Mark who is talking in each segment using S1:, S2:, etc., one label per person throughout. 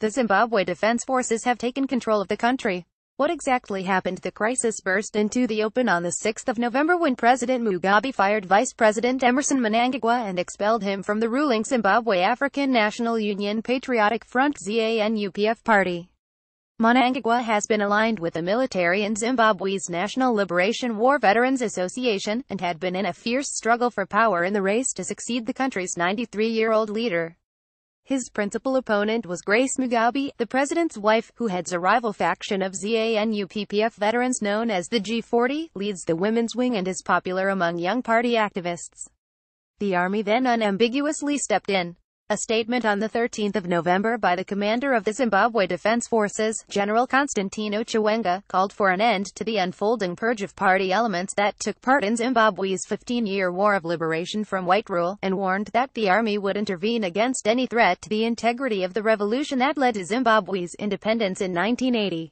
S1: The Zimbabwe Defense Forces have taken control of the country. What exactly happened? The crisis burst into the open on the 6th of November when President Mugabe fired Vice President Emmerson Mnangagwa and expelled him from the ruling Zimbabwe African National Union Patriotic Front (ZANU-PF) party. Mnangagwa has been aligned with the military and Zimbabwe's National Liberation War Veterans Association, and had been in a fierce struggle for power in the race to succeed the country's 93-year-old leader. His principal opponent was Grace Mugabe, the president's wife, who heads a rival faction of ZANU-PF veterans known as the G40, leads the women's wing and is popular among young party activists. The army then unambiguously stepped in. A statement on the 13th of November by the commander of the Zimbabwe Defense Forces, General Constantino Chiwenga, called for an end to the unfolding purge of party elements that took part in Zimbabwe's 15-year war of liberation from white rule, and warned that the army would intervene against any threat to the integrity of the revolution that led to Zimbabwe's independence in 1980.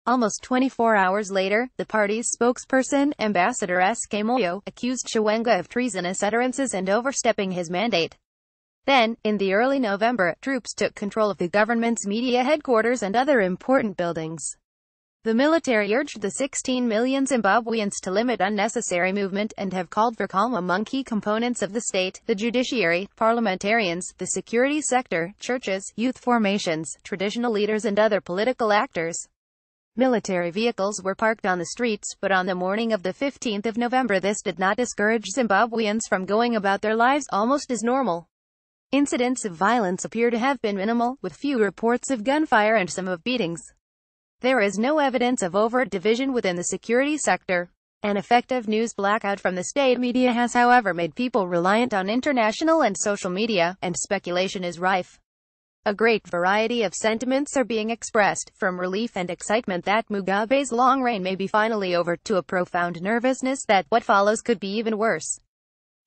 S1: Almost 24 hours later, the party's spokesperson, Ambassador S.K. Moyo, accused Chiwenga of treasonous utterances and overstepping his mandate. Then, in the early November, troops took control of the government's media headquarters and other important buildings. The military urged the 16 million Zimbabweans to limit unnecessary movement and have called for calm among key components of the state: the judiciary, parliamentarians, the security sector, churches, youth formations, traditional leaders and other political actors. Military vehicles were parked on the streets, but on the morning of the 15th of November this did not discourage Zimbabweans from going about their lives almost as normal. Incidents of violence appear to have been minimal, with few reports of gunfire and some of beatings. There is no evidence of overt division within the security sector. An effective news blackout from the state media has however made people reliant on international and social media, and speculation is rife. A great variety of sentiments are being expressed, from relief and excitement that Mugabe's long reign may be finally over, to a profound nervousness that what follows could be even worse.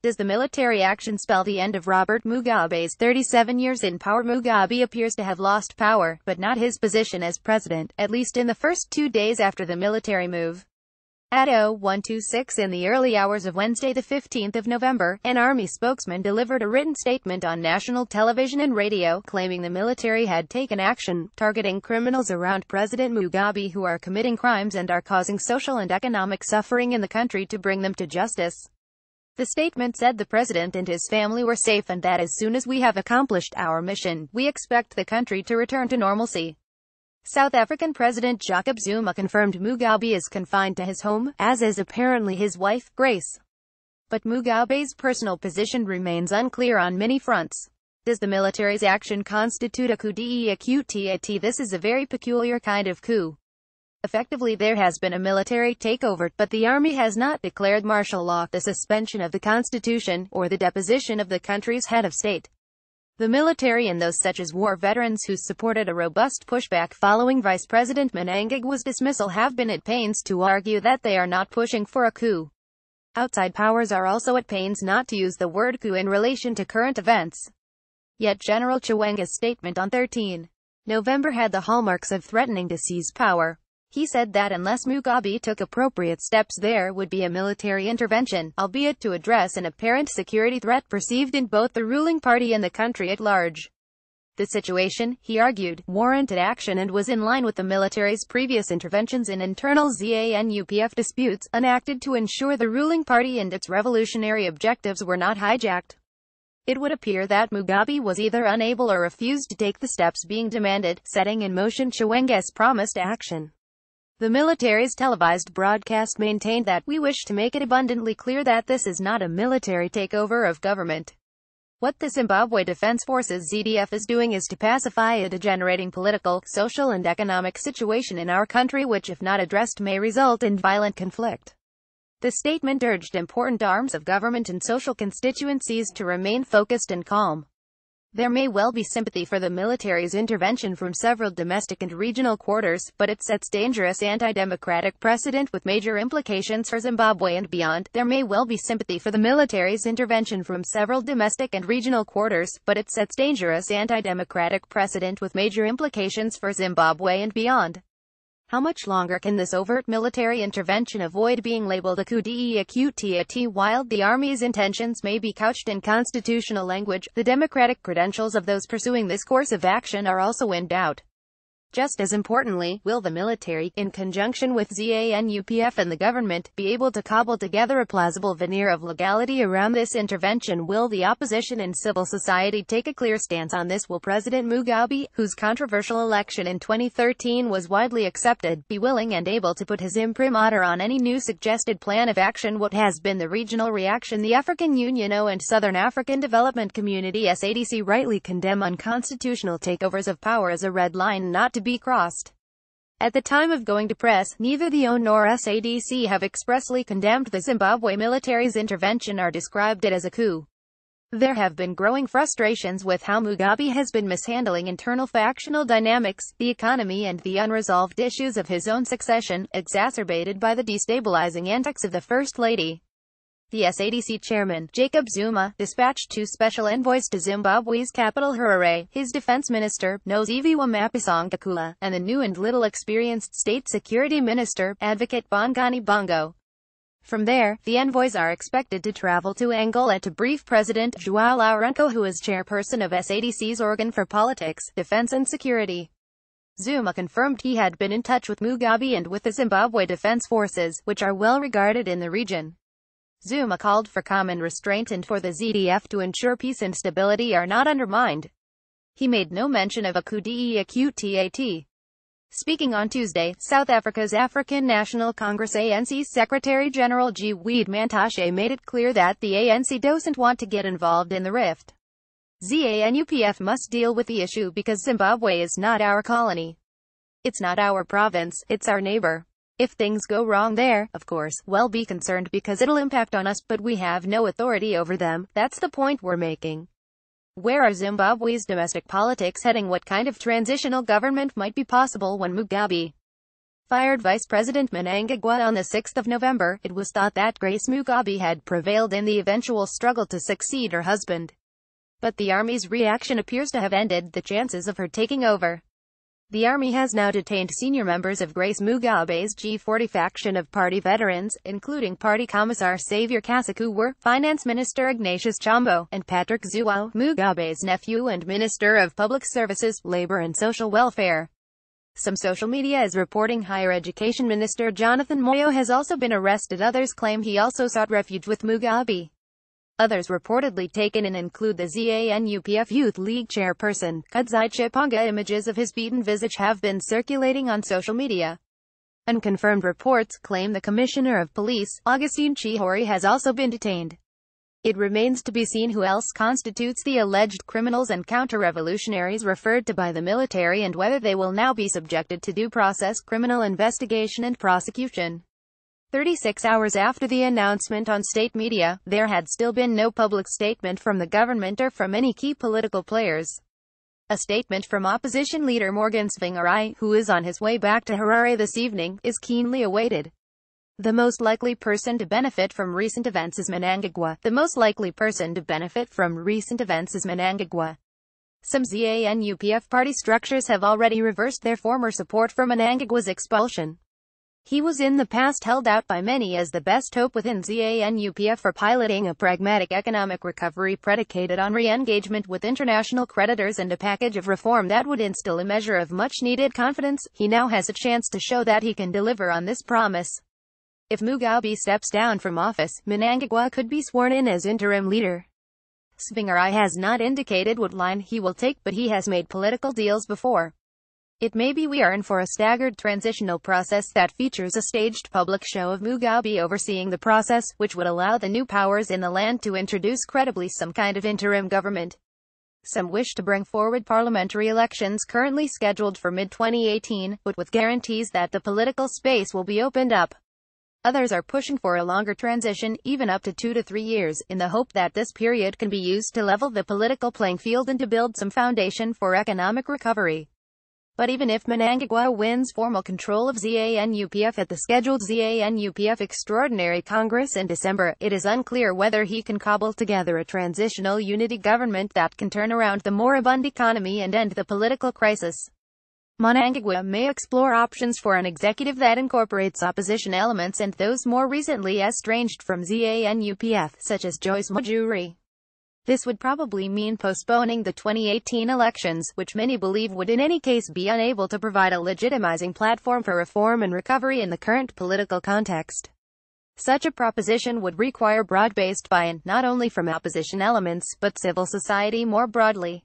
S1: Does the military action spell the end of Robert Mugabe's 37 years in power? Mugabe appears to have lost power, but not his position as president, at least in the first 2 days after the military move. At 0126 in the early hours of Wednesday the 15th of November, an army spokesman delivered a written statement on national television and radio, claiming the military had taken action, targeting criminals around President Mugabe who are committing crimes and are causing social and economic suffering in the country, to bring them to justice. The statement said the president and his family were safe and that as soon as we have accomplished our mission, we expect the country to return to normalcy. South African President Jacob Zuma confirmed Mugabe is confined to his home, as is apparently his wife, Grace. But Mugabe's personal position remains unclear on many fronts. Does the military's action constitute a coup d'état? This is a very peculiar kind of coup. Effectively, there has been a military takeover, but the army has not declared martial law, the suspension of the constitution, or the deposition of the country's head of state. The military and those such as war veterans who supported a robust pushback following Vice President Mnangagwa's dismissal have been at pains to argue that they are not pushing for a coup. Outside powers are also at pains not to use the word coup in relation to current events. Yet General Chiwenga's statement on 13 November had the hallmarks of threatening to seize power. He said that unless Mugabe took appropriate steps there would be a military intervention, albeit to address an apparent security threat perceived in both the ruling party and the country at large. The situation, he argued, warranted action and was in line with the military's previous interventions in internal ZANU-PF disputes, enacted to ensure the ruling party and its revolutionary objectives were not hijacked. It would appear that Mugabe was either unable or refused to take the steps being demanded, setting in motion Chiwenga's promised action. The military's televised broadcast maintained that we wish to make it abundantly clear that this is not a military takeover of government. What the Zimbabwe Defense Forces (ZDF) is doing is to pacify a degenerating political, social and economic situation in our country which, if not addressed, may result in violent conflict. The statement urged important arms of government and social constituencies to remain focused and calm. There may well be sympathy for the military's intervention from several domestic and regional quarters, but it sets dangerous anti-democratic precedent with major implications for Zimbabwe and beyond. There may well be sympathy for the military's intervention from several domestic and regional quarters, but it sets dangerous anti-democratic precedent with major implications for Zimbabwe and beyond. How much longer can this overt military intervention avoid being labeled a coup d'état? While the army's intentions may be couched in constitutional language, the democratic credentials of those pursuing this course of action are also in doubt. Just as importantly, will the military, in conjunction with ZANU-PF and the government, be able to cobble together a plausible veneer of legality around this intervention? Will the opposition and civil society take a clear stance on this? Will President Mugabe, whose controversial election in 2013 was widely accepted, be willing and able to put his imprimatur on any new suggested plan of action? What has been the regional reaction? The African Union and Southern African Development Community (SADC) rightly condemn unconstitutional takeovers of power as a red line not to be crossed. At the time of going to press, neither the ONU nor SADC have expressly condemned the Zimbabwe military's intervention or described it as a coup. There have been growing frustrations with how Mugabe has been mishandling internal factional dynamics, the economy and the unresolved issues of his own succession, exacerbated by the destabilizing antics of the First Lady. The SADC chairman, Jacob Zuma, dispatched two special envoys to Zimbabwe's capital Harare, his defense minister, Nosiviwe Mapisa, and the new and little experienced state security minister, Advocate Bongani Bongo. From there, the envoys are expected to travel to Angola to brief President João Lourenço, who is chairperson of SADC's organ for politics, defense and security. Zuma confirmed he had been in touch with Mugabe and with the Zimbabwe Defense Forces, which are well regarded in the region. Zuma called for common restraint and for the ZDF to ensure peace and stability are not undermined. He made no mention of a coup d'état. Speaking on Tuesday, South Africa's African National Congress ANC's Secretary-General G. Weed Mantashe made it clear that the ANC doesn't want to get involved in the rift. ZANU-PF must deal with the issue because Zimbabwe is not our colony. It's not our province, it's our neighbor. If things go wrong there, of course, we'll be concerned because it'll impact on us, but we have no authority over them. That's the point we're making. Where are Zimbabwe's domestic politics heading? What kind of transitional government might be possible when Mugabe fired Vice President Mnangagwa on the 6th of November? It was thought that Grace Mugabe had prevailed in the eventual struggle to succeed her husband. But the army's reaction appears to have ended the chances of her taking over. The army has now detained senior members of Grace Mugabe's G40 faction of party veterans, including Party Commissar Xavier Kasukuwere, Finance Minister Ignatius Chombo, and Patrick Zouao, Mugabe's nephew and Minister of Public Services, Labor and Social Welfare. Some social media is reporting Higher Education Minister Jonathan Moyo has also been arrested. Others claim he also sought refuge with Mugabe. Others reportedly taken in include the ZANU-PF Youth League chairperson, Kudzai Chipanga. Images of his beaten visage have been circulating on social media. Unconfirmed reports claim the Commissioner of Police, Augustine Chihori, has also been detained. It remains to be seen who else constitutes the alleged criminals and counter-revolutionaries referred to by the military and whether they will now be subjected to due process, criminal investigation and prosecution. 36 hours after the announcement on state media, there had still been no public statement from the government or from any key political players. A statement from opposition leader Morgan Tsvangirai, who is on his way back to Harare this evening, is keenly awaited. The most likely person to benefit from recent events is Mnangagwa. The most likely person to benefit from recent events is Mnangagwa. Some ZANU-PF party structures have already reversed their former support for Mnangagwa's expulsion. He was in the past held out by many as the best hope within ZANU-PF for piloting a pragmatic economic recovery predicated on re-engagement with international creditors and a package of reform that would instill a measure of much-needed confidence. He now has a chance to show that he can deliver on this promise. If Mugabe steps down from office, Mnangagwa could be sworn in as interim leader. Tsvangirai has not indicated what line he will take, but he has made political deals before. It may be we are in for a staggered transitional process that features a staged public show of Mugabe overseeing the process, which would allow the new powers in the land to introduce credibly some kind of interim government. Some wish to bring forward parliamentary elections currently scheduled for mid-2018, but with guarantees that the political space will be opened up. Others are pushing for a longer transition, even up to 2 to 3 years, in the hope that this period can be used to level the political playing field and to build some foundation for economic recovery. But even if Mnangagwa wins formal control of ZANU-PF at the scheduled ZANU-PF Extraordinary Congress in December, it is unclear whether he can cobble together a transitional unity government that can turn around the moribund economy and end the political crisis. Mnangagwa may explore options for an executive that incorporates opposition elements and those more recently estranged from ZANU-PF, such as Joyce Mujuri. This would probably mean postponing the 2018 elections, which many believe would in any case be unable to provide a legitimizing platform for reform and recovery in the current political context. Such a proposition would require broad-based buy-in, not only from opposition elements, but civil society more broadly.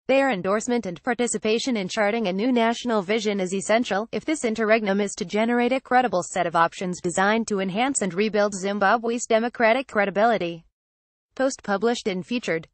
S1: Their endorsement and participation in charting a new national vision is essential, if this interregnum is to generate a credible set of options designed to enhance and rebuild Zimbabwe's democratic credibility. Post published and featured.